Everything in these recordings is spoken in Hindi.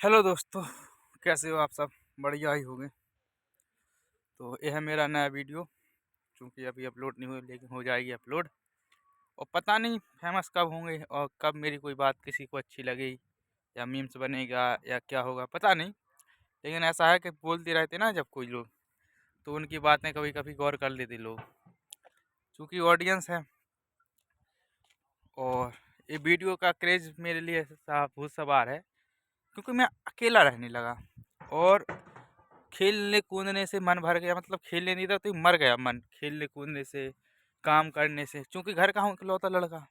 हेलो दोस्तों, कैसे हो आप सब? बढ़िया ही होंगे। तो यह है मेरा नया वीडियो, क्योंकि अभी अपलोड नहीं हुई लेकिन हो जाएगी अपलोड। और पता नहीं फेमस कब होंगे और कब मेरी कोई बात किसी को अच्छी लगेगी या मीम्स बनेगा या क्या होगा पता नहीं। लेकिन ऐसा है कि बोलते रहते ना जब कोई लोग, तो उनकी बातें कभी कभी गौर कर लेते लोग, क्योंकि ऑडियंस है। और ये वीडियो का क्रेज़ मेरे लिए भूत सवार है, क्योंकि मैं अकेला रहने लगा। और खेलने कूदने से मन भर गया, मतलब खेलने नहीं था तो मर गया मन, खेलने कूदने से, काम करने से, क्योंकि घर का हूँ इकलौता लड़का।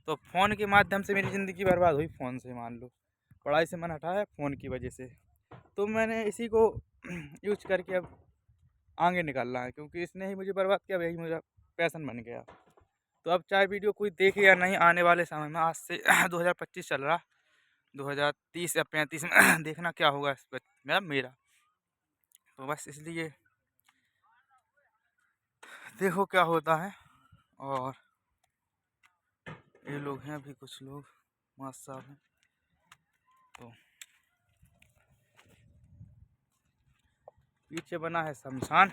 तो फ़ोन के माध्यम से मेरी ज़िंदगी बर्बाद हुई। फ़ोन से मान लो पढ़ाई से मन हटा है फ़ोन की वजह से। तो मैंने इसी को यूज करके अब आगे निकलना है, क्योंकि इसने ही मुझे बर्बाद किया, वही मेरा पैशन बन गया। तो अब चाहे वीडियो कोई देखे या नहीं, आने वाले समय में आज से 2025 चल रहा, 2030 या 35 में देखना क्या होगा इस पर मेरा। तो बस इसलिए देखो क्या होता है। और ये लोग हैं अभी कुछ लोग मास्टर साहब हैं। तो पीछे बना है शमशान,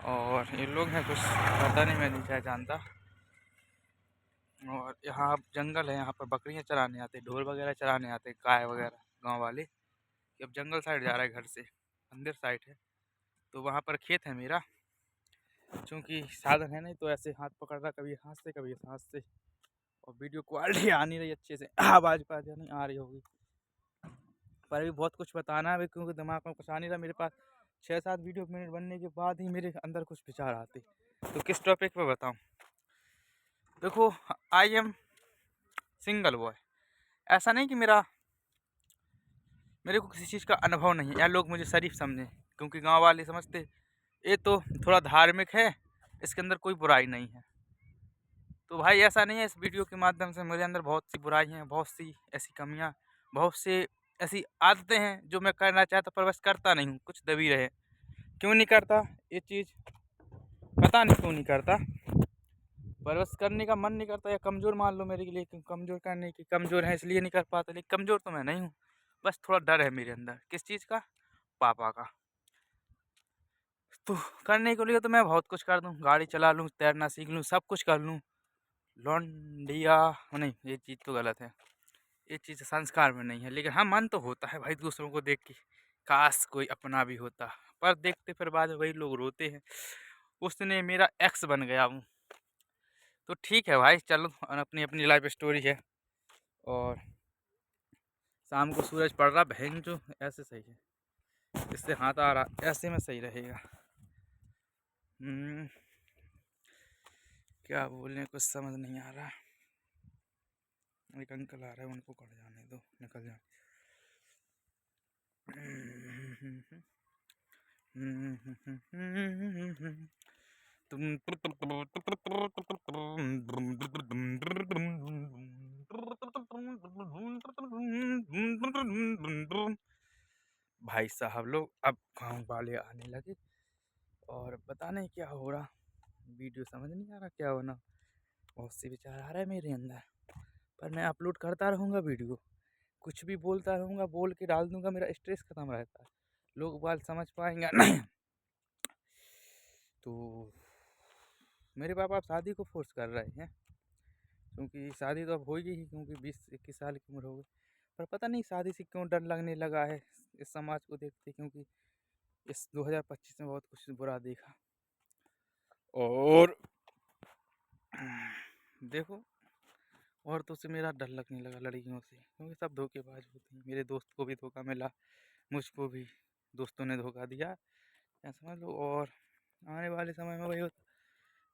और ये लोग हैं कुछ पता नहीं, मैं नहीं क्या जानता। और यहाँ जंगल है, यहाँ पर बकरियाँ चराने आते, ढोल वगैरह चराने आते, गाय वगैरह गांव वाले। कि अब जंगल साइड जा रहा है, घर से अंदर साइड है। तो वहाँ पर खेत है मेरा, क्योंकि साधन है नहीं तो ऐसे हाथ पकड़ रहा, कभी हाथ से कभी हाथ से। और वीडियो क्वालिटी आ नहीं रही अच्छे से, आवाज़ पाज नहीं आ रही होगी, पर अभी बहुत कुछ बताना है, क्योंकि दिमाग में कुछ आ नहीं रहा मेरे पास। 6-7 वीडियो मिनट बनने के बाद ही मेरे अंदर कुछ विचार आते। तो किस टॉपिक पे बताऊं? देखो, आई एम सिंगल बॉय। ऐसा नहीं कि मेरे को किसी चीज़ का अनुभव नहीं है या लोग मुझे शरीफ समझें, क्योंकि गांव वाले समझते ये तो थोड़ा धार्मिक है, इसके अंदर कोई बुराई नहीं है। तो भाई ऐसा नहीं है, इस वीडियो के माध्यम से मेरे अंदर बहुत सी बुराई हैं, बहुत सी ऐसी कमियां, बहुत से ऐसी आदतें हैं जो मैं करना चाहता पर बस करता नहीं हूँ, कुछ दबी रहे। क्यों नहीं करता ये चीज़, पता नहीं क्यों नहीं करता, पर बस करने का मन नहीं करता, या कमज़ोर मान लो मेरे लिए, कमज़ोर करने की कमज़ोर है इसलिए नहीं कर पाता। लेकिन कमज़ोर तो मैं नहीं हूँ, बस थोड़ा डर है मेरे अंदर। किस चीज़ का? पापा का। तो करने के लिए तो मैं बहुत कुछ कर दूँ, गाड़ी चला लूँ, तैरना सीख लूँ, सब कुछ कर लूँ। लौंडिया नहीं, ये चीज़ तो गलत है, ये चीज़ संस्कार में नहीं है। लेकिन हाँ, मन तो होता है भाई दूसरों को देख के, काश कोई अपना भी होता। पर देखते फिर बाद में वही लोग रोते हैं, उसने मेरा एक्स बन गया हूँ। तो ठीक है भाई, चलो, अपनी अपनी लाइफ स्टोरी है। और शाम को सूरज पड़ रहा, बहन जो ऐसे सही है, इससे हाथ आ रहा, ऐसे में सही रहेगा। क्या बोलने कुछ समझ नहीं आ रहा। एक अंकल आ रहे हैं, उनको कर जाने दो, निकल जाए। भाई साहब लोग अब गाँव वाले आने लगे, और पता नहीं क्या हो रहा, वीडियो समझ नहीं आ रहा क्या होना। बहुत से विचार आ रहा है मेरे अंदर, पर मैं अपलोड करता रहूँगा वीडियो, कुछ भी बोलता रहूँगा, बोल के डाल दूँगा, मेरा स्ट्रेस ख़त्म रहता है। लोग बात समझ पाएंगे नहीं। तो मेरे पापा अब शादी को फोर्स कर रहे हैं, क्योंकि शादी तो अब होगी ही, क्योंकि 20-21 साल की उम्र हो गई। पर पता नहीं शादी से क्यों डर लगने लगा है इस समाज को देखते, क्योंकि इस 2025 में बहुत कुछ बुरा देखा। और देखो, औरतों से मेरा डर लगने लगा, लड़कियों से, क्योंकि सब धोखेबाज होती हैं। मेरे दोस्त को भी धोखा मिला, मुझको भी दोस्तों ने धोखा दिया, या समझ लो। और आने वाले समय में वही होता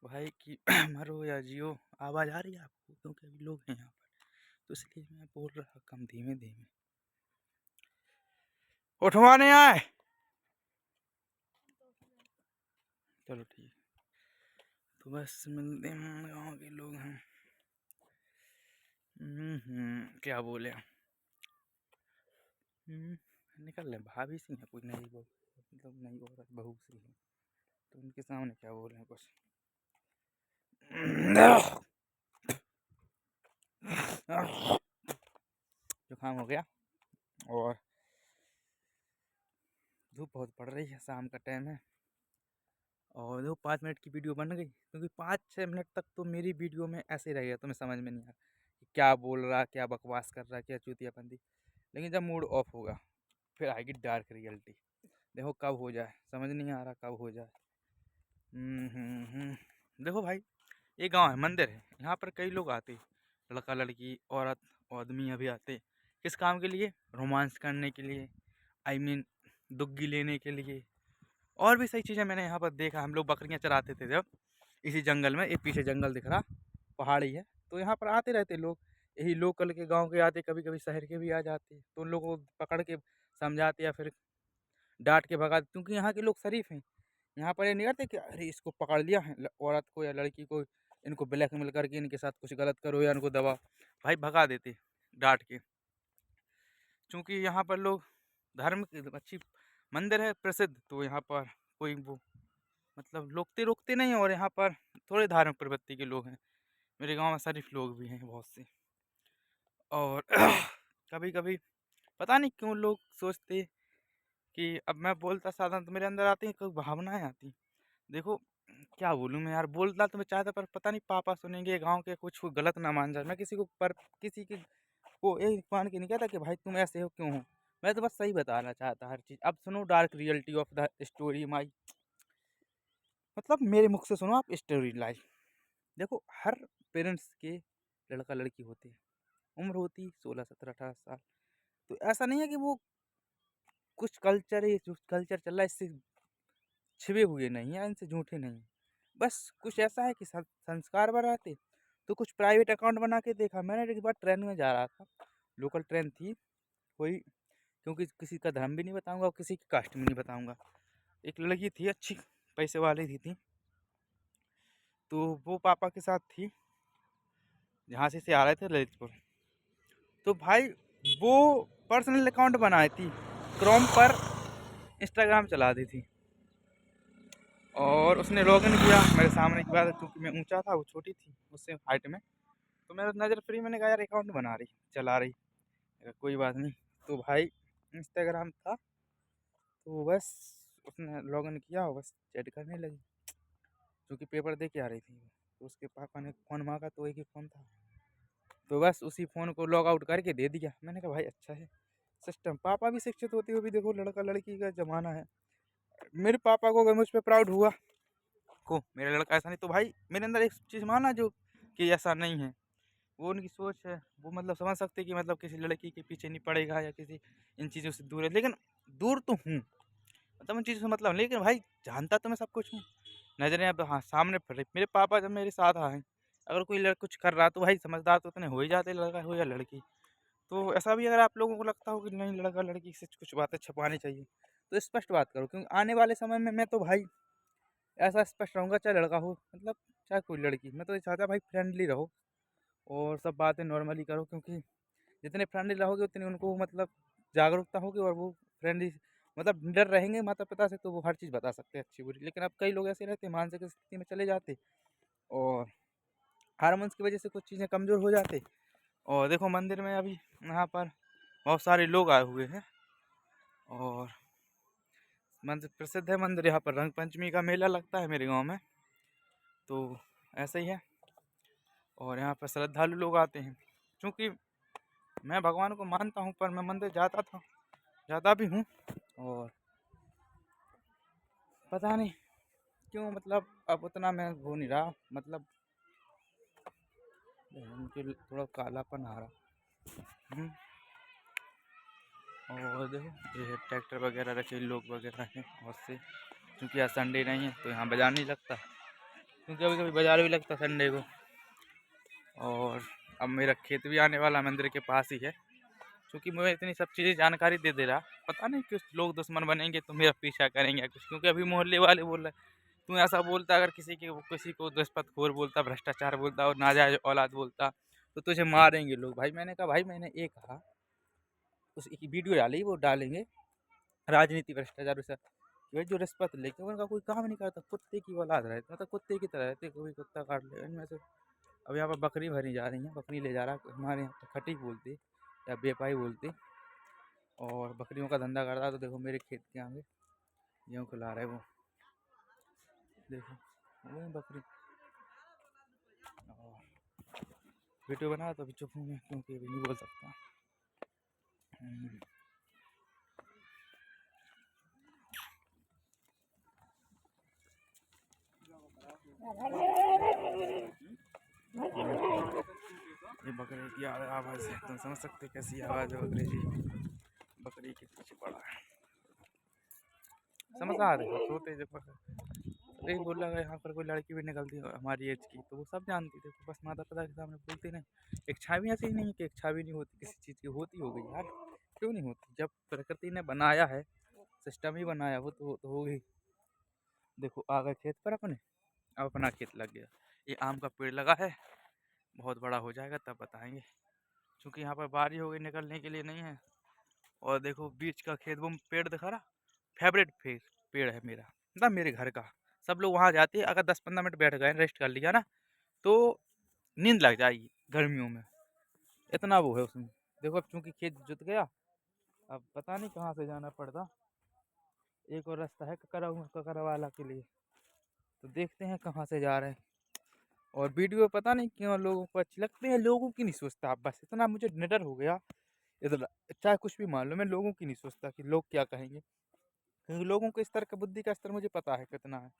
भाई कि मरो या जियो। आवाज़ आ रही है आपको? क्योंकि अभी लोग हैं यहाँ पर, तो इसलिए मैं बोल रहा कम, धीमे धीमे। उठवाने आए, चलो ठीक। तो बस मिलते हैं, गाँव के लोग हैं। क्या बोले, निकल रहे भाभी सी है, कोई नई बहू, मतलब नई औरत बहू सी है, तो उनके सामने क्या बोल रहे हैं कुछ। जुकाम हो गया, और धूप बहुत पड़ रही है, शाम का टाइम है। और देखो 5 मिनट की वीडियो बन गई, क्योंकि 5-6 मिनट तक तो मेरी वीडियो में ऐसे ही रहेगा, तुम्हें समझ में नहीं आ रहा कि क्या बोल रहा, क्या बकवास कर रहा, क्या चूतियापंती। लेकिन जब मूड ऑफ होगा फिर आएगी डार्क रियलिटी। देखो कब हो जाए समझ नहीं आ रहा, कब हो जाए। देखो भाई, ये गांव है, मंदिर है, यहाँ पर कई लोग आते, लड़का लड़की औरत आदमी अभी आते। किस काम के लिए? रोमांस करने के लिए, आई मीन दुग्गी लेने के लिए, और भी सही चीज़ें मैंने यहाँ पर देखा। हम लोग बकरियाँ चराते थे जब इसी जंगल में, ये पीछे जंगल दिख रहा, पहाड़ी है, तो यहाँ पर आते रहते लोग। यही लोकल के गांव के आते, कभी कभी शहर के भी आ जाते, तो उन लोगों को पकड़ के समझाते या फिर डांट के भगाते, क्योंकि यहाँ के लोग शरीफ हैं। यहाँ पर ये नहीं करते कि अरे इसको पकड़ लिया है औरत को या लड़की को, इनको ब्लैकमेल करके इनके साथ कुछ गलत करो या इनको दबा, भाई भगा देते डांट के। क्योंकि यहाँ पर लोग धर्म की अच्छी मंदिर है प्रसिद्ध, तो यहाँ पर कोई वो मतलब रोकते नहीं हैं, और यहाँ पर थोड़े धार्मिक प्रवृत्ति के लोग हैं। मेरे गांव में शरीफ लोग भी हैं बहुत से। और कभी कभी पता नहीं क्यों लोग सोचते कि अब मैं बोलता साधारण तो मेरे अंदर आती हैं कोई भावनाएं आती। देखो क्या बोलूँ मैं यार, बोलता तो मैं चाहता, पर पता नहीं पापा सुनेंगे गांव के, कुछ गलत ना मान जाए। मैं किसी को पर किसी की को ये मान के नहीं कहता कि भाई तुम ऐसे हो क्यों हो। मैं तो बस सही बताना चाहता हर चीज़। अब सुनो dark reality of the story my, मतलब मेरे मुख से सुनो आप स्टोरी लाइफ। देखो हर पेरेंट्स के लड़का लड़की होते हैं, उम्र होती 16 17 18 साल। तो ऐसा नहीं है कि वो कुछ कल्चर है, जो कल्चर चल रहा है इससे छिपे हुए नहीं है, इनसे झूठे नहीं हैं। बस कुछ ऐसा है कि संस्कार बढ़ाते। तो कुछ प्राइवेट अकाउंट बना के देखा मैंने। एक बार ट्रेन में जा रहा था, लोकल ट्रेन थी कोई, क्योंकि किसी का धर्म भी नहीं बताऊंगा और किसी की कास्ट भी नहीं बताऊंगा। एक लड़की थी अच्छी, पैसे वाली थी, तो वो पापा के साथ थी, झांसी से आ रहे थे ललितपुर। तो भाई वो पर्सनल अकाउंट बनाई थी, क्रोम पर इंस्टाग्राम चला दी थी, और उसने लॉगिन किया मेरे सामने की बात है, क्योंकि मैं ऊंचा था वो छोटी थी उससे हाइट में। तो मेरा नज़र फ्री, मैंने कहा यार अकाउंट बना रही चला रही, कोई बात नहीं। तो भाई इंस्टाग्राम था, तो बस उसने लॉगिन किया और बस चैट करने लगी, क्योंकि पेपर दे के आ रही थी। तो उसके पापा ने फ़ोन मांगा, तो एक ही फ़ोन था, तो बस उसी फ़ोन को लॉग आउट करके दे दिया। मैंने कहा भाई अच्छा है सिस्टम। पापा भी शिक्षित होते हुए भी देखो लड़का लड़की का ज़माना है। मेरे पापा को अगर मुझ पर प्राउड हुआ को मेरा लड़का ऐसा नहीं, तो भाई मेरे अंदर एक चीज़ माना जो कि ऐसा नहीं है, वो उनकी सोच है। वो मतलब समझ सकते कि मतलब किसी लड़की के पीछे नहीं पड़ेगा या किसी इन चीज़ों से दूर है। लेकिन दूर तो हूँ, मतलब उन चीज़ों से मतलब, लेकिन भाई जानता तो मैं सब कुछ हूँ। नज़रें अब हाँ सामने पड़ रही। मेरे पापा जब मेरे साथ आए, अगर कोई लड़का कुछ कर रहा तो भाई समझदार तो उतने हो ही जाते, लड़का हो या लड़की। तो ऐसा भी अगर आप लोगों को लगता हो कि नहीं लड़का लड़की से कुछ बातें छुपानी चाहिए, तो स्पष्ट बात करो, क्योंकि आने वाले समय में मैं तो भाई ऐसा स्पष्ट रहूँगा, चाहे लड़का हो मतलब चाहे कोई लड़की। मैं तो ये चाहता भाई फ्रेंडली रहो और सब बातें नॉर्मली करो, क्योंकि जितने फ्रेंडली रहोगे उतनी उनको मतलब जागरूकता होगी, और वो फ्रेंडली मतलब निडर रहेंगे माता पिता से, तो वो हर चीज़ बता सकते हैं अच्छी बुरी। लेकिन अब कई लोग ऐसे रहते हैं मानसिक स्थिति में चले जाते, और हार्मोन्स की वजह से कुछ चीज़ें कमज़ोर हो जाते। और देखो मंदिर में अभी यहाँ पर बहुत सारे लोग आए हुए हैं, और मंदिर प्रसिद्ध है मंदिर। यहाँ पर रंग पंचमी का मेला लगता है मेरे गांव में, तो ऐसे ही है। और यहाँ पर श्रद्धालु लोग आते हैं, क्योंकि मैं भगवान को मानता हूँ, पर मैं मंदिर जाता भी हूँ। और पता नहीं क्यों मतलब अब उतना मैं हो नहीं रहा, मतलब मुझे थोड़ा कालापन आ रहा। और देखो ये ट्रैक्टर वगैरह रखे, लोग वगैरह हैं बहुत से, क्योंकि आज संडे नहीं है तो यहाँ बाज़ार नहीं लगता, क्योंकि कभी कभी बाज़ार भी लगता संडे को। और अब मेरा खेत भी आने वाला मंदिर के पास ही है, क्योंकि मुझे इतनी सब चीज़ें जानकारी दे रहा। पता नहीं कुछ लोग दुश्मन बनेंगे तो मेरा पीछा करेंगे कुछ, क्योंकि अभी मोहल्ले वाले बोल रहे तू ऐसा बोलता, अगर किसी को दुष्पतखोर बोलता, भ्रष्टाचार बोलता और नाजायज औलाद बोलता तो तुझे मारेंगे लोग। भाई मैंने कहा भाई मैंने एक कहा उस एक वीडियो डाली, वो डालेंगे राजनीति भ्रष्टाचार वैसा, भाई जो रिश्वत लेके उनका कोई काम नहीं करता, कुत्ते की औलाद रहती, मतलब कुत्ते की तरह रहते, कोई कुत्ता काट ले इनमें से। अब यहाँ पर बकरी भरी जा रही है, बकरी ले जा रहा है, हमारे यहाँ पर खटी बोलते या बेपाई बोलते। और बकरियों का धंधा करता है। तो देखो मेरे खेत के आगे गेहूँ खिला रहे वो, देखो वो बकरी। और वीडियो बना तो अभी चुप हूँ मैं, क्योंकि अभी नहीं बोल सकता। ये बकरे की आवाज़ है, तुम समझ सकते कैसी आवाज़ है बकरे की। बकरी के पीछे पड़ा है, समझ आ रही है। छोटे जो एक बोल रहा है यहाँ पर कोई लड़की भी निकलती है हमारी एज की, तो वो सब जानती थी, बस माता पिता के सामने बोलती नहीं। इच्छा भी ऐसी नहीं है कि इच्छा भी नहीं होती किसी चीज़ की, होती हो गई यार, क्यों नहीं होती। जब प्रकृति ने बनाया है, सिस्टम ही बनाया वो तो होगी। देखो आ गए खेत पर अपने, अब अपना खेत लग गया। ये आम का पेड़ लगा है, बहुत बड़ा हो जाएगा तब बताएंगे, क्योंकि यहाँ पर बारी हो गई, निकलने के लिए नहीं है। और देखो बीच का खेत, वो पेड़ दिखा रहा, फेवरेट पेड़ है मेरा, मतलब मेरे घर का। सब लोग वहाँ जाते हैं, अगर 10-15 मिनट बैठ गए, रेस्ट कर लिया ना, तो नींद लग जाएगी गर्मियों में, इतना वो है उसमें। देखो अब चूंकि खेत जुत गया, अब पता नहीं कहाँ से जाना पड़ता। एक और रास्ता है ककरा वाला के लिए, तो देखते हैं कहाँ से जा रहे हैं। और वीडियो पता नहीं क्यों लोगों को अच्छी लगती है, लोगों की नहीं सोचता। अब बस इतना मुझे निडर हो गया, इतना चाहे कुछ भी मान लो, मैं लोगों की नहीं सोचता कि लोग क्या कहेंगे, क्योंकि लोगों के स्तर का, बुद्धि का स्तर मुझे पता है कितना है।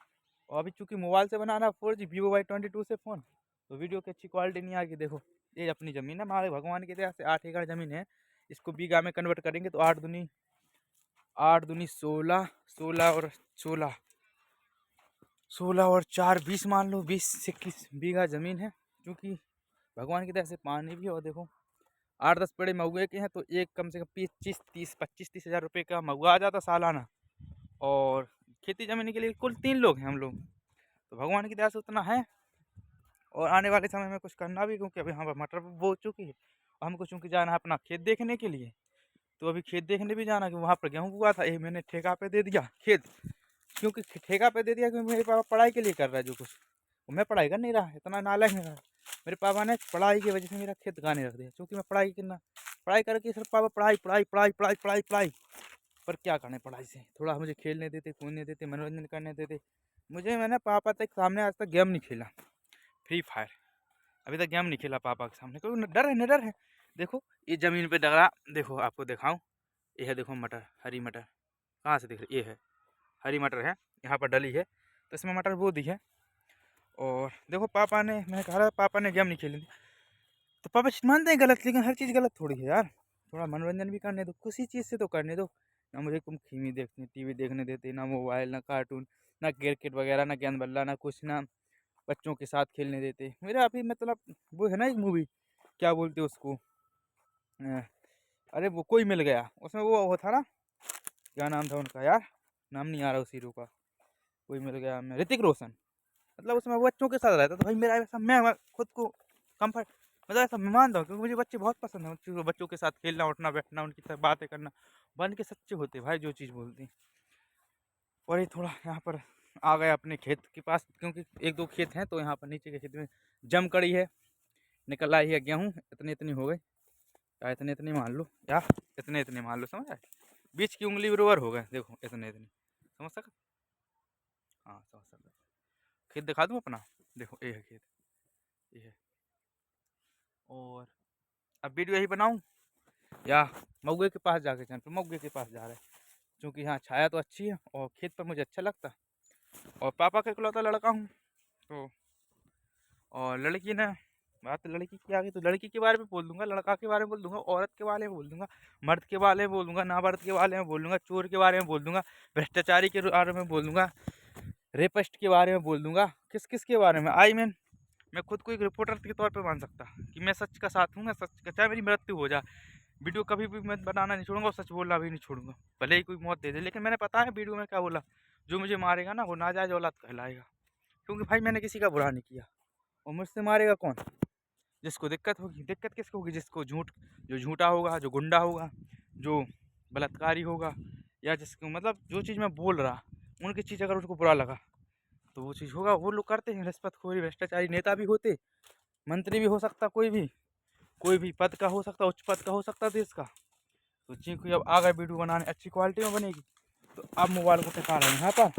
और अभी चूंकि मोबाइल से बनाना 4G Vivo Y22 से फ़ोन, तो वीडियो की अच्छी क्वालिटी नहीं आएगी। देखो ये अपनी ज़मीन है, हमारे भगवान की दया से 8 एकड़ ज़मीन है। इसको बीघा में कन्वर्ट करेंगे तो 8 दूनी 16, 16 और 4 20 मान लो, 20-21 बीघा ज़मीन है। क्योंकि भगवान की दया से पानी भी, और देखो 8-10 पेड़े महुए के हैं, तो एक कम से कम 25-30 हज़ार रुपये का महुआ आ जाता सालाना। और खेती ज़मीन के लिए कुल 3 लोग हैं हम लोग, तो भगवान की दया से उतना है। और आने वाले समय में कुछ करना भी, क्योंकि अभी यहाँ पर मटर बो चुकी है, और हमको चूँकि जाना है अपना खेत देखने के लिए, तो अभी खेत देखने भी जाना, कि वहाँ पर गेहूँ हुआ था, ये मैंने ठेका पे दे दिया खेत। क्योंकि ठेका पे दे दिया, क्योंकि मेरे पापा पढ़ाई के लिए कर रहा है जो कुछ, मैं पढ़ाई कर नहीं रहा, इतना नालायक नहीं रहा। मेरे पापा ने पढ़ाई की वजह से मेरा खेत गाने रख दिया, क्योंकि मैं पढ़ाई करके सिर्फ पापा पढ़ाई पढ़ाई पढ़ाई पढ़ाई पढ़ाई पढ़ाई। पर क्या करने पढ़ाई से, थोड़ा मुझे खेलने देते, कूदने देते, मनोरंजन करने देते मुझे। मैंने पापा तक सामने आज तक गेम नहीं खेला, फ्री फायर अभी तक गेम नहीं खेला पापा के सामने, क्योंकि डर है, निडर है। देखो ये ज़मीन पे डरा, देखो आपको दिखाऊं, ये है देखो मटर, हरी मटर, कहाँ से दिख रही, ये है हरी मटर है, यहाँ पर डली है, तो इसमें मटर बो दी है। और देखो पापा ने, मैंने कहा पापा ने गेम नहीं खेली, तो पापा मानते हैं गलत, लेकिन हर चीज़ गलत थोड़ी है यार। थोड़ा मनोरंजन भी करने दो, किसी चीज़ से तो करने दो ना। मुझे तुम खीमी देखने, टीवी देखने देते, ना मोबाइल, ना कार्टून, ना क्रिकेट वगैरह, ना गेंद बल्ला, ना कुछ, ना बच्चों के साथ खेलने देते। मेरा अभी मतलब वो है ना एक मूवी, क्या बोलते उसको, अरे वो कोई मिल गया, उसमें वो था ना, क्या नाम था उनका यार, नाम नहीं आ रहा उस हीरो का। कोई मिल गया में ऋतिक रोशन, मतलब उसमें वो बच्चों के साथ रहता, तो भाई मेरा ऐसा, मैं खुद को कंफर्ट, मतलब ऐसा मैं मानता हूँ, क्योंकि मुझे बच्चे बहुत पसंद है। बच्चों के साथ खेलना, उठना बैठना, उनकी साथ बातें करना, बन के सच्चे होते भाई जो चीज़ बोलते हैं। और ये थोड़ा यहाँ पर आ गए अपने खेत के पास, क्योंकि 1-2 खेत हैं, तो यहाँ पर नीचे के खेत में जम कड़ी है, निकल आई है गेहूँ, इतने हो गए, या इतने मान लो, या इतने मान लो, समझ आए, बीच की उंगली बरोबर हो गए, देखो इतने समझ सका, हाँ समझ सका। खेत दिखा दूँ अपना, देखो ये है खेत, ये है। और अब वीडियो यही बनाऊँ या मऊगे के पास जाके चल, तो मऊगे के पास जा रहे हैं, क्योंकि यहाँ छाया तो अच्छी है और खेत पर मुझे अच्छा लगता। और पापा का इकलौता लड़का हूँ, तो और लड़की ने, बात लड़की की आ गई तो लड़की के बारे में बोल दूंगा, लड़का के बारे में बोल दूंगा, औरत के बारे में बोल दूंगा, मर्द के बारे में बोल दूंगा, नामर्द के बारे में बोल दूंगा, चोर के बारे में बोल दूंगा, भ्रष्टाचारी के बारे में बोल दूंगा, रेपिस्ट के बारे में बोल दूंगा, किस किस के बारे में। मैं खुद को एक रिपोर्टर के तौर पे मान सकता कि मैं सच का साथ हूँ, मैं सच का, चाहे मेरी मृत्यु हो जाए, वीडियो कभी भी मैं बनाना नहीं छोड़ूंगा और सच बोलना भी नहीं छोड़ूंगा, भले ही कोई मौत दे दे। लेकिन मैंने पता है वीडियो में क्या बोला, जो मुझे मारेगा ना वो नाजायज औलाद कहलाएगा, क्योंकि भाई मैंने किसी का बुरा नहीं किया। और मुझसे मारेगा कौन, जिसको दिक्कत होगी। दिक्कत किसको होगी, जिसको जो झूठा होगा, जो गुंडा होगा, जो बलात्कारी होगा, या जिसको मतलब जो चीज़ मैं बोल रहा, उनकी चीज़ अगर उसको बुरा लगा तो वो चीज़ होगा। वो लोग करते हैं, रिश्वतखोरी, भ्रष्टाचारी, नेता भी होते, मंत्री भी हो सकता, कोई भी पद का हो सकता, उच्च पद का हो सकता देश का, तो चीकू जब आ गए वीडियो बनाने अच्छी क्वालिटी में बनेगी। तो अब मोबाइल को टिका रहे हैं यहाँ पर।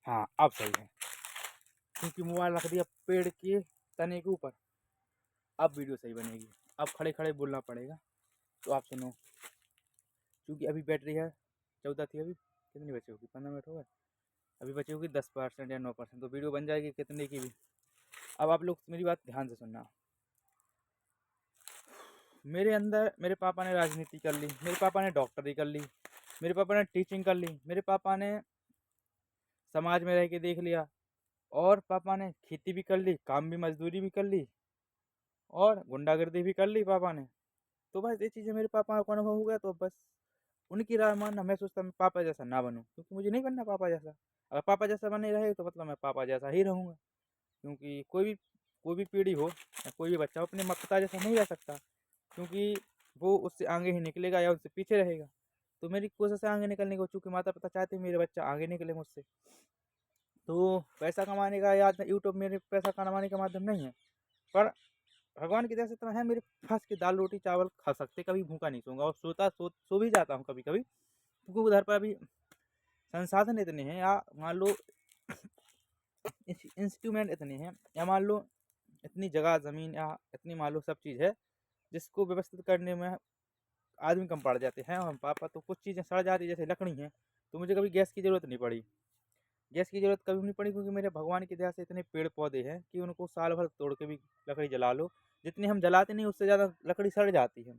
हाँ अब सही है, क्योंकि मोबाइल रख दिया पेड़ के तने के ऊपर। अब वीडियो सही बनेगी। अब खड़े खड़े बोलना पड़ेगा। तो आप सुनो, क्योंकि अभी बैटरी है 14 थी, अभी कितनी बची होगी, 15 मिनट हो गए, अभी बची होगी 10% या 9%, तो वीडियो बन जाएगी कितने की भी। अब आप लोग मेरी बात ध्यान से सुनना। मेरे अंदर मेरे पापा ने राजनीति कर ली, मेरे पापा ने डॉक्टरी कर ली, मेरे पापा ने टीचिंग कर ली, मेरे पापा ने समाज में रह के देख लिया, और पापा ने खेती भी कर ली, काम भी मजदूरी भी कर ली, और गुंडागर्दी भी कर ली पापा ने। तो बस ये चीज़ें मेरे पापा को अनुभव हो गया, तो बस उनकी राय मानना। मैं सोचता मैं पापा जैसा ना बनूं, क्योंकि मुझे नहीं बनना पापा जैसा। अगर पापा जैसा बने रहे तो मतलब मैं पापा जैसा ही रहूँगा, क्योंकि कोई भी पीढ़ी हो या कोई भी बच्चा हो अपने पिता जैसा नहीं रह सकता, क्योंकि वो उससे आगे ही निकलेगा या उससे पीछे रहेगा। तो मेरी कोशिश है आगे निकलने को, चूँकि माता पिता चाहते हैं मेरे बच्चा आगे निकले मुझसे। तो पैसा कमाने का या यूट्यूब मेरे पैसा कमाने का माध्यम नहीं है, पर भगवान की दया से इतना है, मेरे फँस के दाल रोटी चावल खा सकते, कभी भूखा नहीं सोऊँगा, और सो भी जाता हूँ कभी-कभी, क्योंकि उधर पर अभी संसाधन इतने हैं, या मान लो इंस्ट्रूमेंट इतने हैं, या मान लो इतनी जगह ज़मीन, या इतनी मान लो सब चीज़ है जिसको व्यवस्थित करने में आदमी कम पड़ जाते हैं। और पापा तो कुछ चीज़ें सड़ जाती जैसे लकड़ी हैं, तो मुझे कभी गैस की ज़रूरत नहीं पड़ी। गैस की ज़रूरत कभी नहीं पड़ी, क्योंकि मेरे भगवान की दया से इतने पेड़ पौधे हैं कि उनको साल भर तोड़ के भी लकड़ी जला लो, जितनी हम जलाते नहीं उससे ज़्यादा लकड़ी सड़ जाती है।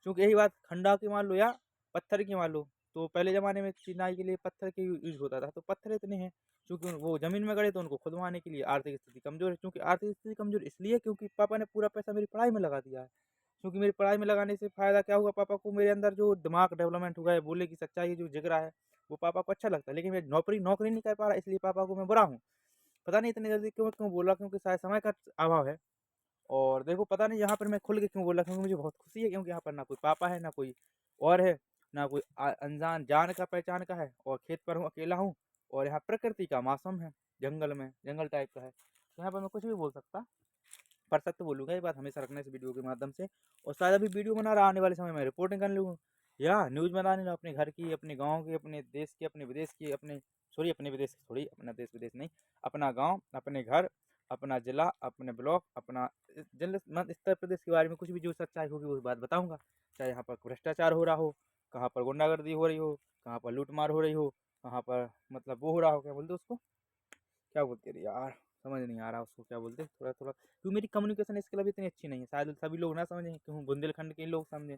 क्योंकि यही बात खंडा की मान लो या पत्थर की मान लो, तो पहले ज़माने में चिनाई के लिए पत्थर के यूज होता था, तो पत्थर इतने हैं, चूँकि वो ज़मीन में गड़े तो उनको खुदवाने के लिए आर्थिक स्थिति कमज़ोर है। चूँकि आर्थिक स्थिति कमज़ोर इसलिए क्योंकि पापा ने पूरा पैसा मेरी पढ़ाई में लगा दिया है। क्योंकि मेरी पढ़ाई में लगाने से फ़ायदा क्या हुआ, पापा को मेरे अंदर जो दिमाग डेवलपमेंट हुआ है, बोलने की सच्चाई जो जिगरा है, वो पापा को अच्छा लगता है। लेकिन मैं नौकरी नहीं कर पा रहा, इसलिए पापा को मैं बुरा हूँ। पता नहीं इतनी जल्दी क्यों क्यों बोला, क्योंकि शायद समय का अभाव है। और देखो पता नहीं यहाँ पर मैं खुल के क्यों बोला, क्योंकि मुझे बहुत खुशी है, क्योंकि यहाँ पर ना कोई पापा है, ना कोई और है, ना कोई अनजान जान का पहचान का है, और खेत पर हूँ, अकेला हूँ, और यहाँ प्रकृति का मौसम है, जंगल टाइप का है, तो यहाँ पर मैं कुछ भी बोल सकता। पर सत्य बोलूँगा, ये बात हमेशा रखना इस वीडियो के माध्यम से। और शायद अभी वीडियो बना रहा, आने वाले समय में रिपोर्टिंग कर लूँ, या न्यूज़ बनाने लूँ अपने घर की, अपने गाँव की, अपने देश की, अपने विदेश की, अपने विदेश की थोड़ी, अपना देश विदेश नहीं, अपना गाँव, अपने घर, अपना जिला, अपने ब्लॉक, अपना जिले उत्तर प्रदेश के बारे में कुछ भी जो सच्चाई होगी वो बात बताऊँगा। चाहे यहाँ पर भ्रष्टाचार हो रहा हो, कहाँ पर गुंडागर्दी हो रही हो, कहाँ पर लूटमार हो रही हो, कहाँ पर मतलब वो हो रहा हो, क्या बोलते उसको, क्या बोलते रे यार, समझ नहीं आ रहा उसको क्या बोलते, थोड़ा थोड़ा, क्योंकि मेरी कम्युनिकेशन स्किल अभी इतनी अच्छी नहीं है, शायद सभी लोग ना समझें, क्यों बुंदेलखंड के लोग समझें।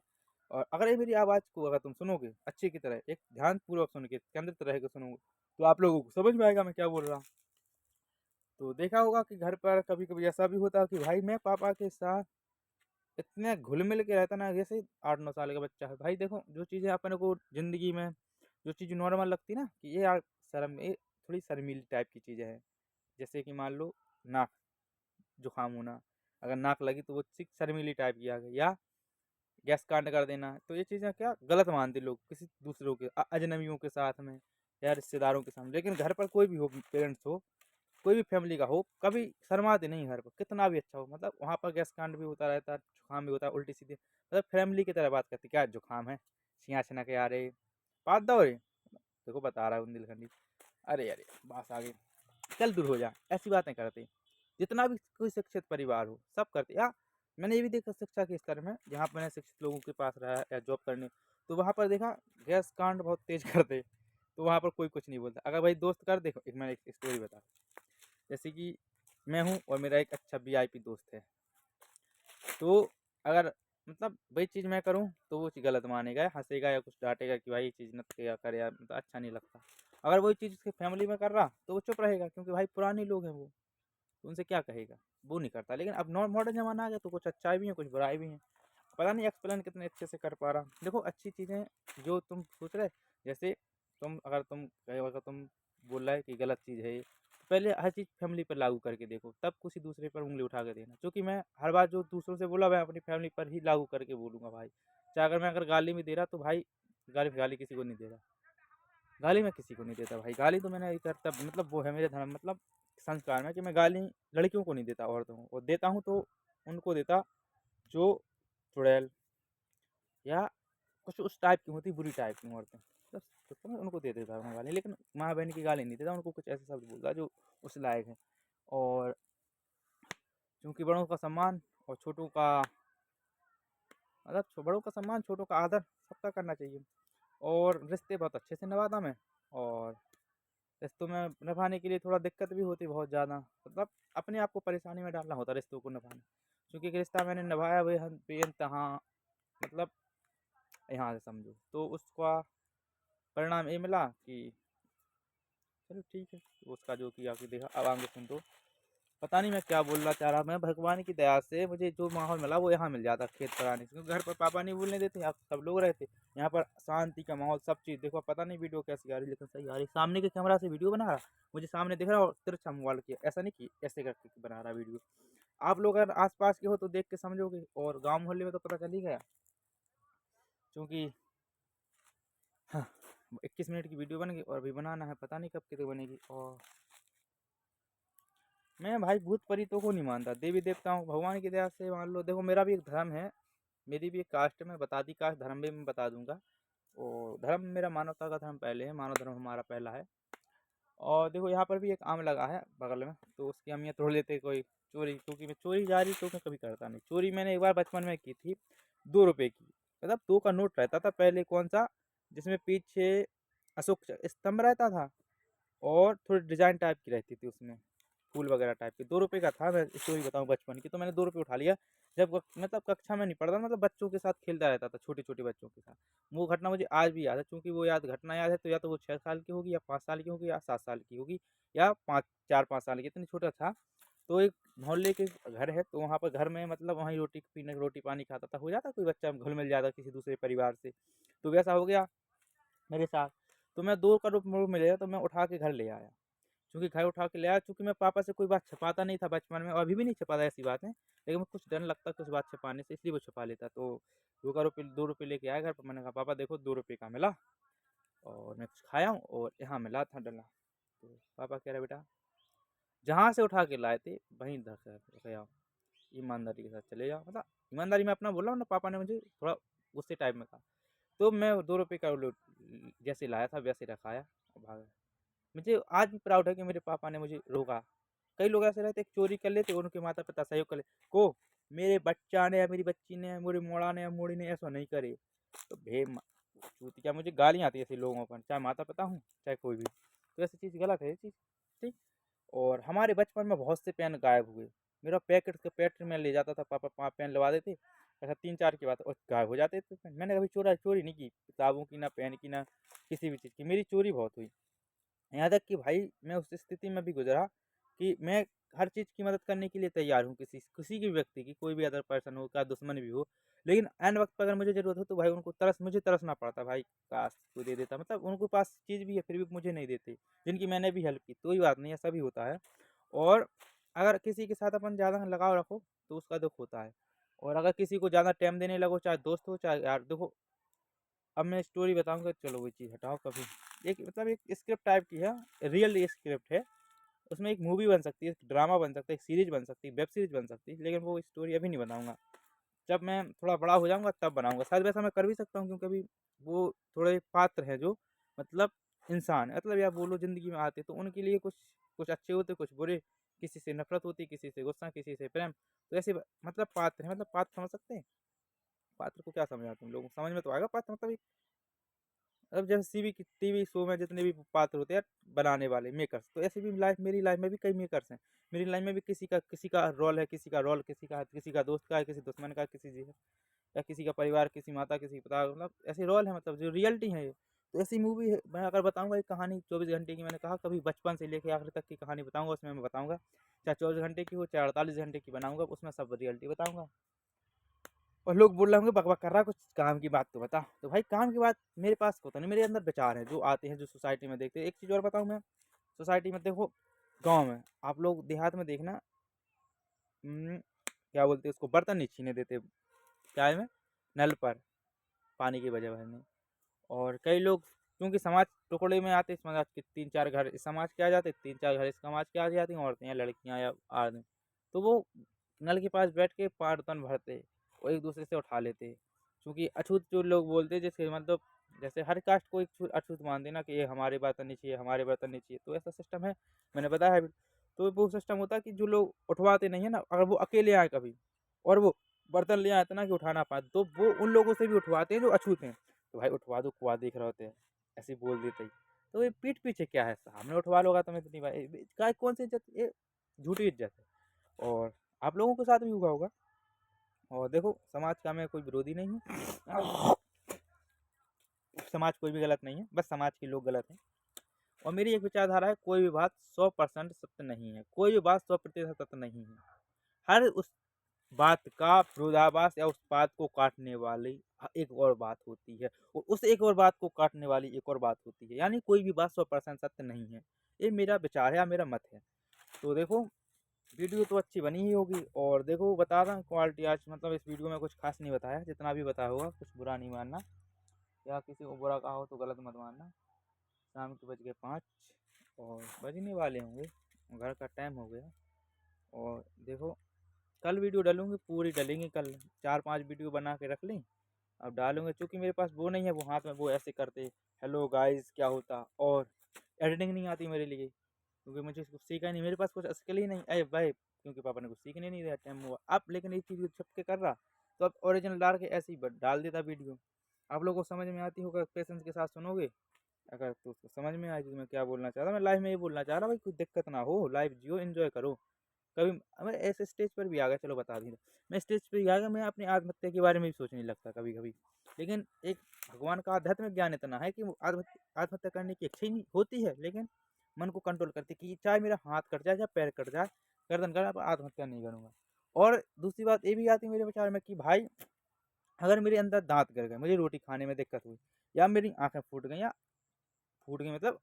और अगर ये मेरी आवाज़ को अगर तुम सुनोगे अच्छे की तरह, एक ध्यानपूर्वक सुन के केंद्रित रह के सुनोगे, तो आप लोगों को समझ में आएगा मैं क्या बोल रहा हूँ। तो देखा होगा कि घर पर कभी कभी ऐसा भी होता है कि भाई मैं पापा के साथ इतने घुल मिल के रहता ना, जैसे 8-9 साल का बच्चा है। भाई देखो जो चीज़ें अपने को ज़िंदगी में जो चीज़ नॉर्मल लगती ना, कि ये यार शर्म, ये थोड़ी शर्मीली टाइप की चीज़ें हैं, जैसे कि मान लो नाक जुकाम होना, अगर नाक लगी तो वो चीज़ शर्मीली टाइप की आ गई, या गैस कांड कर देना, तो ये चीज़ें क्या गलत मानते लोग किसी दूसरों के अजनबियों के साथ में, या रिश्तेदारों के सामने। लेकिन घर पर कोई भी हो, पेरेंट्स हो, कोई भी फैमिली का हो, कभी शर्माते नहीं घर पर, कितना भी अच्छा हो, मतलब वहाँ पर गैस कांड भी होता रहता है, जुकाम भी होता है, उल्टी सीधी, मतलब फैमिली की तरह बात करते, क्या जुकाम है, छिया छिना के आ रहे, बात दो रे, देखो बता रहा है बुंदेलखंडी, अरे अरे बात आगे, चल दूर हो जा, ऐसी बातें करते। जितना भी कोई शिक्षित परिवार हो सब करते, या मैंने ये भी देखा शिक्षा के स्तर में, जहाँ पर मैंने शिक्षित लोगों के पास रहा या जॉब करने, तो वहाँ पर देखा गैस कांड बहुत तेज करते, तो वहाँ पर कोई कुछ नहीं बोलता। अगर भाई दोस्त कर देखो, मैंने एक स्टोरी बता, जैसे कि मैं हूँ और मेरा एक अच्छा वीआईपी दोस्त है, तो अगर मतलब वही चीज़ मैं करूँ तो वो चीज़ गलत मानेगा, हंसेगा या कुछ डांटेगा कि भाई ये चीज़ मत किया कर यार, मतलब अच्छा नहीं लगता। अगर वही चीज़ उसकी फैमिली में कर रहा तो वो चुप रहेगा, क्योंकि भाई पुराने लोग हैं वो, तो उनसे क्या कहेगा, वो नहीं करता। लेकिन अब मॉडर्न ज़माना आ गया, तो कुछ अच्छाई भी है कुछ बुराई भी है। पता नहीं एक्सप्लेन कितने अच्छे से कर पा रहा। देखो अच्छी चीज़ें जो तुम सोच रहे, जैसे अगर तुम बोल रहा है कि गलत चीज़ है ये, पहले हर चीज़ फैमिली पर लागू करके देखो, तब किसी दूसरे पर उँगली उठा के देना। क्योंकि मैं हर बार जो दूसरों से बोला मैं अपनी फैमिली पर ही लागू करके बोलूँगा भाई। चाहे अगर गाली भी दे रहा तो भाई गाली किसी को नहीं दे रहा। गाली मैं किसी को नहीं देता भाई, गाली तो मैंने एक करता मतलब वो है मेरे धर्म मतलब संस्कार में, कि मैं गाली लड़कियों को नहीं देता, औरतों को, और देता हूँ तो उनको देता जो चुड़ैल या कुछ उस टाइप की होती, बुरी टाइप की औरतें, तो मैं उनको दे देता हूँ गाली, लेकिन माँ बहन की गाली नहीं देता, उनको कुछ ऐसे शब्द बोलता जो उस लायक है। और चूँकि बड़ों का सम्मान और छोटों का मतलब बड़ों का सम्मान, छोटों का आदर सबका करना चाहिए। और रिश्ते बहुत अच्छे से निभाता मैं, और रिश्तों में निभाने के लिए थोड़ा दिक्कत भी होती है बहुत ज़्यादा, मतलब अपने आप को परेशानी में डालना होता है रिश्तों को निभाने। क्योंकि एक रिश्ता मैंने निभाया बेइंतहा, मतलब यहाँ से समझो तो उसका परिणाम ये मिला कि चलो ठीक है, उसका जो किया कि देखा, अब आगे सुन दो। पता नहीं मैं क्या बोलना चाह रहा, मैं भगवान की दया से मुझे जो माहौल मिला वो यहाँ मिल जाता खेत पर आने से, क्योंकि घर पर पापा नहीं बोलने देते, आप सब लोग रहते यहाँ पर, शांति का माहौल सब चीज़। देखो पता नहीं वीडियो कैसी आ रही, लेकिन सही आ रही। सामने के कैमरा से वीडियो बना रहा, मुझे सामने दिख रहा और तिरछा मोबाइल किया, ऐसा नहीं कि ऐसे करके बना रहा वीडियो। आप लोग अगर आस पास के हो तो देख के समझोगे, और गाँव मोहल्ले में तो पता चल ही गया, क्योंकि हाँ 21 मिनट की वीडियो बन गई, और अभी बनाना है, पता नहीं कब तक बनेगी। और मैं भाई भूत प्रेतों को नहीं मानता, देवी देवताओं भगवान की दया से मान लो। देखो मेरा भी एक धर्म है, मेरी भी एक कास्ट है, मैं बता दी कास्ट, धर्म भी मैं बता दूंगा। और धर्म मेरा मानवता का धर्म पहले है, मानव धर्म हमारा पहला है। और देखो यहाँ पर भी एक आम लगा है बगल में, तो उसकी अमियाँ तोड़ लेते कोई चोरी, क्योंकि मैं चोरी जा रही तो मैं कभी करता नहीं चोरी। मैंने एक बार बचपन में की थी, 2 रुपए की, मतलब 2 का नोट रहता था पहले, कौन सा, जिसमें पीछे अशोक स्तंभ रहता था, और थोड़ी डिजाइन टाइप की रहती थी उसमें, फूल वगैरह टाइप के। 2 रुपए का था, मैं स्टोरी बताऊँ बचपन की, तो मैंने 2 रुपए उठा लिया। जब मतलब कक्षा में नहीं पढ़ता, मतलब बच्चों के साथ खेलता रहता था, छोटे छोटे बच्चों के साथ। वो घटना मुझे आज भी याद है, क्योंकि वो घटना याद है, तो या तो वो 6 साल की होगी, या 5 साल की होगी, या 7 साल की होगी, या 4-5 साल की, इतनी छोटा था। तो एक मोहल्ले के घर है, तो वहाँ पर घर में मतलब वहीं रोटी पानी खाता था, हो जाता कोई बच्चा घुल मिल जाता किसी दूसरे परिवार से, तो वैसा हो गया मेरे साथ। तो मैं 2 का मिलेगा, तो मैं उठा के घर ले आया। चूँकि घर उठा के ले आया, चूँकि मैं पापा से कोई बात छिपाता नहीं था बचपन में, और अभी भी नहीं छिपाता ऐसी बातें, लेकिन कुछ डर लगता कुछ बात छिपाने से, इसलिए वो छिपा लेता। तो 2 रुपये लेके आया घर पर, मैंने कहा पापा देखो 2 रुपये का मिला, और मैं कुछ खाया हूँ, और यहाँ मिला था डला। तो पापा कह रहे बेटा जहाँ से उठा के लाए थे वहीं धर से आओ, ईमानदारी के साथ चले जाओ, मतलब ईमानदारी में अपना बोल रहा हूँ ना, पापा ने मुझे थोड़ा गुस्से टाइप में कहा। तो मैं 2 रुपये का जैसे लाया था वैसे रखाया और भागा। मुझे आज भी प्राउड है कि मेरे पापा ने मुझे रोका। कई लोग ऐसे रहते चोरी कर लेते, उनके माता पिता सहयोग कर ले को, मेरे बच्चा ने या मेरी बच्ची ने, मेरे मोड़ा ने या मोड़ी ने ऐसा नहीं करे, तो क्या मुझे गालियाँ आती है ऐसे लोगों पर, चाहे माता पिता हूँ चाहे कोई भी, तो ऐसी चीज़ गलत है ये चीज़, ठीक। और हमारे बचपन में बहुत से पेन गायब हुए, मेरा पैकेट में ले जाता था पापा, 5 पेन लगा देते, ऐसा 3-4 की बात, और गायब हो जाते थे पेन। मैंने कभी चोरी नहीं की, किताबों की ना पेन की ना किसी भी चीज़ की, मेरी चोरी बहुत हुई। यहाँ तक कि भाई मैं उस स्थिति में भी गुजरा कि मैं हर चीज़ की मदद करने के लिए तैयार हूँ, किसी भी व्यक्ति की, कोई भी अदर पर्सन हो, क्या दुश्मन भी हो, लेकिन ऐन वक्त पर अगर मुझे ज़रूरत हो तो भाई उनको मुझे तरसना पड़ता, भाई काश तू दे देता, मतलब उनके पास चीज़ भी है फिर भी मुझे नहीं देते, जिनकी मैंने भी हेल्प की। तो कोई बात नहीं, ऐसा भी होता है। और अगर किसी के साथ अपन ज़्यादा लगाव रखो तो उसका दुख होता है, और अगर किसी को ज़्यादा टाइम देने लगो, चाहे दोस्त हो चाहे यार, देखो अब मैं स्टोरी बताऊंगा, चलो वो चीज़ हटाओ कभी। एक मतलब एक स्क्रिप्ट टाइप की है, रियल स्क्रिप्ट है, उसमें एक मूवी बन सकती है, एक ड्रामा बन सकता है, एक सीरीज बन सकती है, वेब सीरीज बन सकती है, लेकिन वो स्टोरी अभी नहीं बताऊंगा। जब मैं थोड़ा बड़ा हो जाऊंगा तब बनाऊंगा, शायद वैसा मैं कर भी सकता हूँ, क्योंकि अभी वो थोड़े पात्र हैं जो मतलब इंसान मतलब या बोलो ज़िंदगी में आते, तो उनके लिए कुछ कुछ अच्छे होते कुछ बुरे, किसी से नफरत होती, किसी से गुस्सा, किसी से प्रेम, तो ऐसे मतलब पात्र हैं, मतलब पात्र समझ सकते हैं। पात्र को क्या समझा तुम लोग, समझ में तो आएगा पात्र मतलब अब जैसे टीवी शो में जितने भी पात्र होते हैं बनाने वाले मेकर्स, तो ऐसे भी मेरी लाइफ में भी कई मेकर्स हैं। मेरी लाइफ में भी किसी का रोल है, किसी का दोस्त का है, किसी दुश्मन का, किसी जी या किसी का परिवार, किसी माता, किसी पिता, मतलब ऐसे रोल है, मतलब जो रियलिटी है ये। तो ऐसी मूवी है, मैं अगर बताऊंगा एक कहानी 24 घंटे की, मैंने कहा कभी बचपन से लेकर आखिर तक की कहानी बताऊंगा, उसमें मैं बताऊंगा, चाहे 24 घंटे की हो चाहे 48 घंटे की बनाऊंगा, उसमें सब रियलिटी बताऊंगा। और लोग बोल रहे होंगे बक बक कर रहा, कुछ काम की बात तो बता। तो भाई काम की बात मेरे पास होता नहीं, मेरे अंदर विचार हैं जो आते हैं, जो सोसाइटी में देखते हैं। एक चीज़ और बताऊँ मैं, सोसाइटी में देखो, गांव में आप लोग देहात में देखना, क्या बोलते हैं उसको, बर्तन नहीं छीने देते क्या है में, नल पर पानी की वजह भरने। और कई लोग क्योंकि समाज टुकड़े में आते, समाज के 3-4 घर इस समाज के आ जाते, 3-4 घर इस समाज के आ जाती हैं, औरतें या लड़कियां या आदमी, तो वो नल के पास बैठ के बर्तन भरते और एक दूसरे से उठा लेते। क्योंकि अछूत जो लोग बोलते हैं, जैसे मतलब जैसे हर कास्ट को एक अछूत मानते हैं ना, कि ये हमारे बर्तन नहीं चाहिए, हमारे बर्तन नहीं चाहिए, तो ऐसा सिस्टम है, मैंने बताया है। तो वो सिस्टम होता है कि जो लोग उठवाते नहीं है ना, अगर वो अकेले आए कभी और वो बर्तन ले आए तो ना कि उठा ना पाए, तो वो उन लोगों से भी उठवाते हैं जो अछूत हैं। तो भाई उठवा दो, कुआ देख रहे होते हैं, ऐसे ही बोल देते ही। तो ये पीठ पीछे क्या है, सामने उठवा लोगा तो मैं इतनी भाई काय कौन सी इज्जत, ये झूठी इज्जत है। और आप लोगों के साथ भी हुआ होगा। और देखो समाज का मैं कोई विरोधी नहीं हूँ, समाज कोई भी गलत नहीं है, बस समाज के लोग गलत हैं। और मेरी एक विचारधारा है, कोई भी बात 100% सत्य नहीं है, कोई भी बात 100% सत्य नहीं है। हर उस बात का विरोधाभास या उस बात को काटने वाली एक और बात होती है, और उस एक और बात को काटने वाली एक और बात होती है। यानी कोई भी बात 100% सत्य नहीं है, ये मेरा विचार है या मेरा मत है। तो देखो वीडियो तो अच्छी बनी ही होगी। और देखो बता रहा हूँ क्वालिटी, आज मतलब इस वीडियो में कुछ खास नहीं बताया, जितना भी बताया होगा कुछ बुरा नहीं मानना, या किसी को बुरा कहा हो तो गलत मत मानना। शाम के बज गए 5 और बजने वाले होंगे, घर का टाइम हो गया। और देखो कल वीडियो डालूंगी, पूरी डालेंगे कल, 4-5 वीडियो बना के रख लें, अब डालूंगे। चूँकि मेरे पास वो नहीं है, वो हाथ में वो ऐसे करते हेलो गाइस क्या होता, और एडिटिंग नहीं आती मेरे लिए, क्योंकि मुझे कुछ सीखा नहीं, मेरे पास कुछ स्किल ही नहीं। अरे भाई क्योंकि पापा ने कुछ सीखने नहीं दिया, टाइम हुआ अब, लेकिन एक चीज़ छप के कर रहा, तो अब ओरिजिनल डाल के ऐसे ही डाल देता वीडियो। आप लोगों को समझ में आती होगा, पेशेंस के साथ सुनोगे अगर तो उसको समझ में आएगी मैं क्या बोलना चाह रहा। मैं लाइफ में ये बोलना चाह रहा भाई, कोई दिक्कत ना हो, लाइफ जियो, एंजॉय करो। कभी मैं ऐसे स्टेज पर भी आ गया, चलो बता दी, मैं स्टेज पे भी आ गया, मैं अपनी आत्महत्या के बारे में भी सोचने लगता कभी कभी। लेकिन एक भगवान का आध्यात्मिक ज्ञान इतना है कि वो आत्महत्या करने की इच्छा ही नहीं होती है, लेकिन मन को कंट्रोल करती कि चाहे मेरा हाथ कट जाए या पैर कट जाए, गर्दन कट जाए, पर आत्महत्या नहीं करूँगा। और दूसरी बात ये भी आती है मेरे विचार में कि भाई अगर मेरे अंदर दांत गिर गए, मुझे रोटी खाने में दिक्कत हुई, या मेरी आंखें फूट गई, या फूट गई मतलब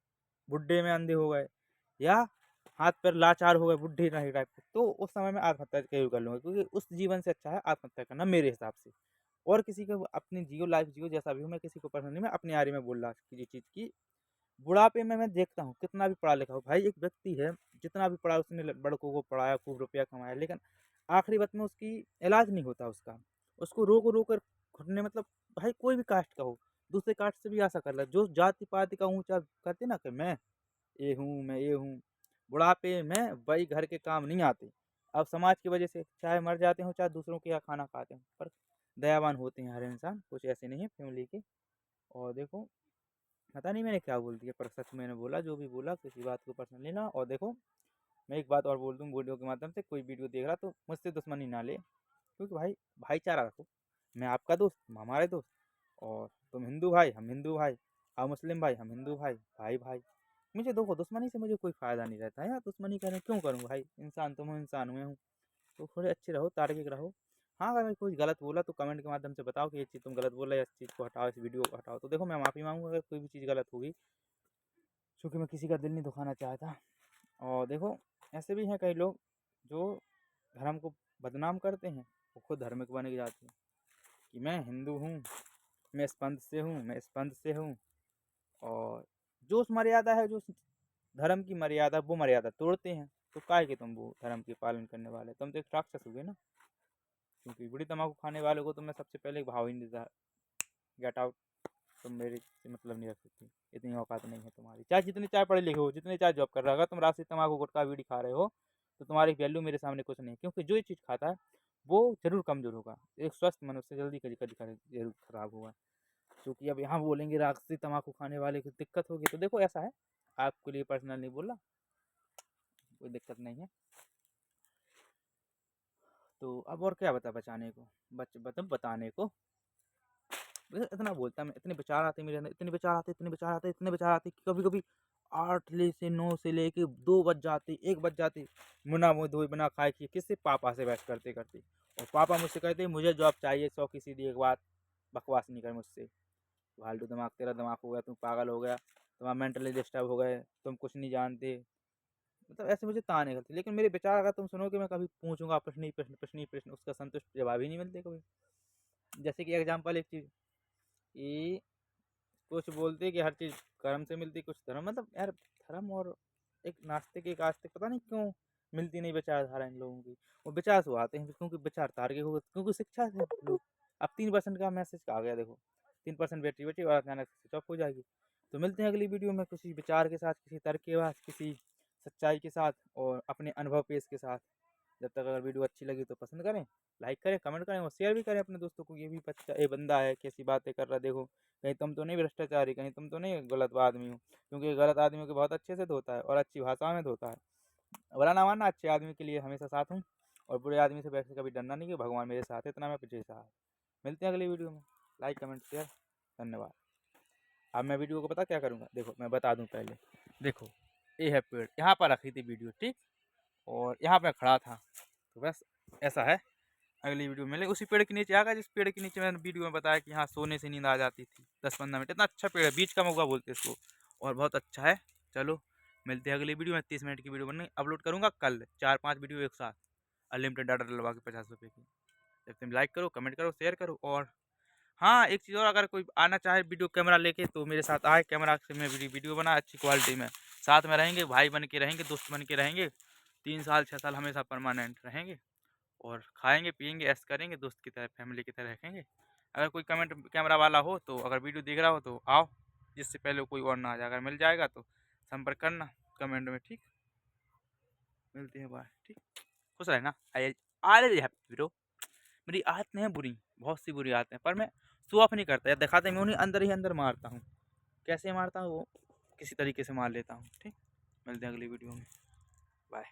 बुढ़े में अंधे हो गए, या हाथ पैर लाचार हो गए बुढ़े नहीं टाइप के, तो उस समय में आत्महत्या जरूर कर लूँगा, क्योंकि उस जीवन से अच्छा है आत्महत्या करना मेरे हिसाब से। और किसी को अपनी जियो, लाइफ जियो जैसा भी हो, मैं किसी को पर्सनली मैं अपने आरे में बोल रहा किसी चीज़ की। बुढ़ापे में मैं देखता हूँ कितना भी पढ़ा लिखा हो भाई, एक व्यक्ति है जितना भी पढ़ा उसने लड़कों को पढ़ाया, खूब रुपया कमाया, लेकिन आखिरी वक्त में उसकी इलाज नहीं होता उसका, उसको रो कर घुटने, मतलब भाई कोई भी कास्ट का हो, दूसरे कास्ट से भी आशा कर ले, जो जाति पाति का ऊंचा करते ना कि मैं ये हूँ, मैं ये हूँ, बुढ़ापे में वही घर के काम नहीं आते। अब समाज की वजह से चाहे मर जाते हो, चाहे दूसरों के यहाँ खाना खाते हैं, पर दयावान होते हैं हर इंसान, कुछ ऐसे नहीं है फैमिली के। और देखो पता नहीं मैंने क्या बोल दिया, पर सच मैंने बोला, जो भी बोला किसी बात को पर्सनल लेना। और देखो मैं एक बात और बोल दूँ वीडियो के माध्यम से, कोई वीडियो देख रहा तो मुझसे दुश्मनी ना ले, क्योंकि भाई भाईचारा रखो, मैं आपका दोस्त, हम हमारे दोस्त, और तुम हिंदू भाई हम हिंदू भाई, आप मुस्लिम भाई हम हिंदू भाई, भाई भाई। मुझे देखो दुश्मनी से मुझे कोई फ़ायदा नहीं रहता है यार, दुश्मनी करें क्यों करूँ भाई, इंसान तुम हो इंसान मैं हूँ, तो थोड़े अच्छे रहो, तार्किक रहो। हाँ अगर मैं कुछ गलत बोला तो कमेंट के माध्यम से बताओ कि ये चीज़ तुम गलत बोला, इस चीज़ को हटाओ, इस वीडियो को हटाओ, तो देखो मैं माफ़ी मांगूंगा अगर कोई भी चीज़ गलत होगी, क्योंकि मैं किसी का दिल नहीं दुखाना चाहता। और देखो ऐसे भी हैं कई लोग जो धर्म को बदनाम करते हैं, वो खुद धार्मिक बन के जाते हैं कि मैं हिंदू हूँ, मैं इस पंथ से हूँ, मैं इस पंथ से हूँ। और जो उस मर्यादा है, जो उस धर्म की मर्यादा, वो मर्यादा तोड़ते हैं, तो काहे कि तुम वो धर्म के पालन करने वाले, तुम तो एक राक्षस हुए ना। क्योंकि बीड़ी तम्बाकू खाने वालों को तो मैं सबसे पहले एक भाव ही नहीं देता, गेट आउट, तुम मेरे से मतलब नहीं रख सकती, इतनी औकात नहीं है तुम्हारी, चाहे जितने चाहे पढ़े लिखे हो, जितने चाहे जॉब कर रहे हो, अगर तुम राशि तम्बाकू गुटखा बीड़ी खा रहे हो तो तुम्हारी वैल्यू मेरे सामने कुछ नहीं है। क्योंकि जो ये चीज़ खाता है वो जरूर कमजोर होगा, एक स्वस्थ मनुष्य जल्दी कभी कभी जरूर खराब होगा। क्योंकि अब यहाँ बोलेंगे राशि तम्बाकू खाने वाले को दिक्कत होगी, तो देखो ऐसा है, आपके लिए पर्सनल नहीं बोला, कोई दिक्कत नहीं है। तो अब और क्या बचाने को, बताने को, बस इतना बोलता मैं, इतने विचार आते मेरे अंदर, इतने विचार आते, इतने विचार आते, इतने विचार आते कि कभी कभी 8 से 9 से लेके 2 बज जाते, 1 बज जाते, मुना मुँह धोए बिना खाए किए, किससे, पापा से बहस करते करते। और पापा मुझसे कहते मुझे जॉब चाहिए, 100 की सीधी एक बात, बकवास नहीं कर मुझसे, फालतू दिमाग, तेरा दिमाग हो गया, तुम पागल हो गया, तुम्हारा मेंटली डिस्टर्ब हो गए, तुम कुछ नहीं जानते, मतलब ऐसे मुझे ताने करते। लेकिन मेरे विचार अगर तुम सुनोगे, मैं कभी पूछूंगा प्रश्न ही प्रश्न, प्रश्न ही प्रश्न, उसका संतुष्ट जवाब ही नहीं मिलते कभी। जैसे कि एग्जाम्पल एक चीज़ कि कुछ बोलते कि हर चीज़ कर्म से मिलती, कुछ धर्म, मतलब यार धर्म और एक नास्तिक एक आस्तिक, पता नहीं क्यों मिलती नहीं विचारधारा इन लोगों की। वो विचार से आते हैं क्योंकि विचार तार्किक हो, क्योंकि शिक्षा से लोग अब 3% का मैसेज आ गया, देखो 3% बैटरी बची और अचानक से स्विच ऑफ हो जाएगी। तो मिलते हैं अगली वीडियो में किसी विचार के साथ, किसी तर्क के साथ, किसी सच्चाई के साथ और अपने अनुभव पेश के साथ। जब तक अगर वीडियो अच्छी लगी तो पसंद करें, लाइक करें, कमेंट करें और शेयर भी करें अपने दोस्तों को। ये भी बच्चा, ये बंदा है कैसी बातें कर रहा है, देखो कहीं तुम तो नहीं भ्रष्टाचारी, कहीं तुम तो नहीं गलत आदमी हो। क्योंकि गलत आदमी को बहुत अच्छे से धोता है और अच्छी भाषा में धोता है। बुरा ना मानना, अच्छे आदमी के लिए हमेशा साथ हूँ और बुरे आदमी से वैसे कभी डरना नहीं कि भगवान मेरे साथ है, इतना मैं पीछे साथ। मिलते हैं अगली वीडियो में। लाइक कमेंट शेयर, धन्यवाद। अब मैं वीडियो को पता क्या करूँगा, देखो मैं बता दूँ पहले। देखो ये है पेड़, यहाँ पर रखी थी वीडियो, ठीक, और यहाँ पे खड़ा था, तो बस ऐसा है। अगली वीडियो में मिले उसी पेड़ के नीचे आगा जिस पेड़ के नीचे मैंने वीडियो में बताया कि यहाँ सोने से नींद आ जाती थी 10-15 मिनट। इतना अच्छा पेड़ है, बीच का मौका बोलते हैं इसको, और बहुत अच्छा है। चलो मिलते हैं अगली वीडियो में। 30 मिनट की वीडियो बनने अपलोड करूँगा कल, 4-5 वीडियो एक साथ, अनलिमिटेड डाटा डलवा के 50 रुपये की। जब तुम लाइक करो, कमेंट करो, शेयर करो। और हाँ, एक चीज़ और, अगर कोई आना चाहे वीडियो कैमरा लेके तो मेरे साथ आए, कैमरा से मैं वीडियो बना अच्छी क्वालिटी में, साथ में रहेंगे, भाई बन के रहेंगे, दोस्त बन के रहेंगे, 3 साल 6 साल हमेशा परमानेंट रहेंगे और खाएंगे पिएंगे ऐश करेंगे, दोस्त की तरह फैमिली की तरह रखेंगे। अगर कोई कमेंट कैमरा वाला हो तो, अगर वीडियो देख रहा हो तो आओ, जिससे पहले कोई और ना आ जाए। अगर मिल जाएगा तो संपर्क करना कमेंट में, ठीक। मिलते हैं, बाय, ठीक। खुश रहना। आई आई हैप्पी ब्रो। मेरी आदतें हैं बुरी, बहुत सी बुरी आदतें हैं, पर मैं शो ऑफ नहीं करता या दिखाते मैं उन्हें अंदर ही अंदर मारता हूँ। कैसे मारता हूँ वो किसी तरीके से मार लेता हूँ, ठीक। मिलते हैं अगली वीडियो में, बाय।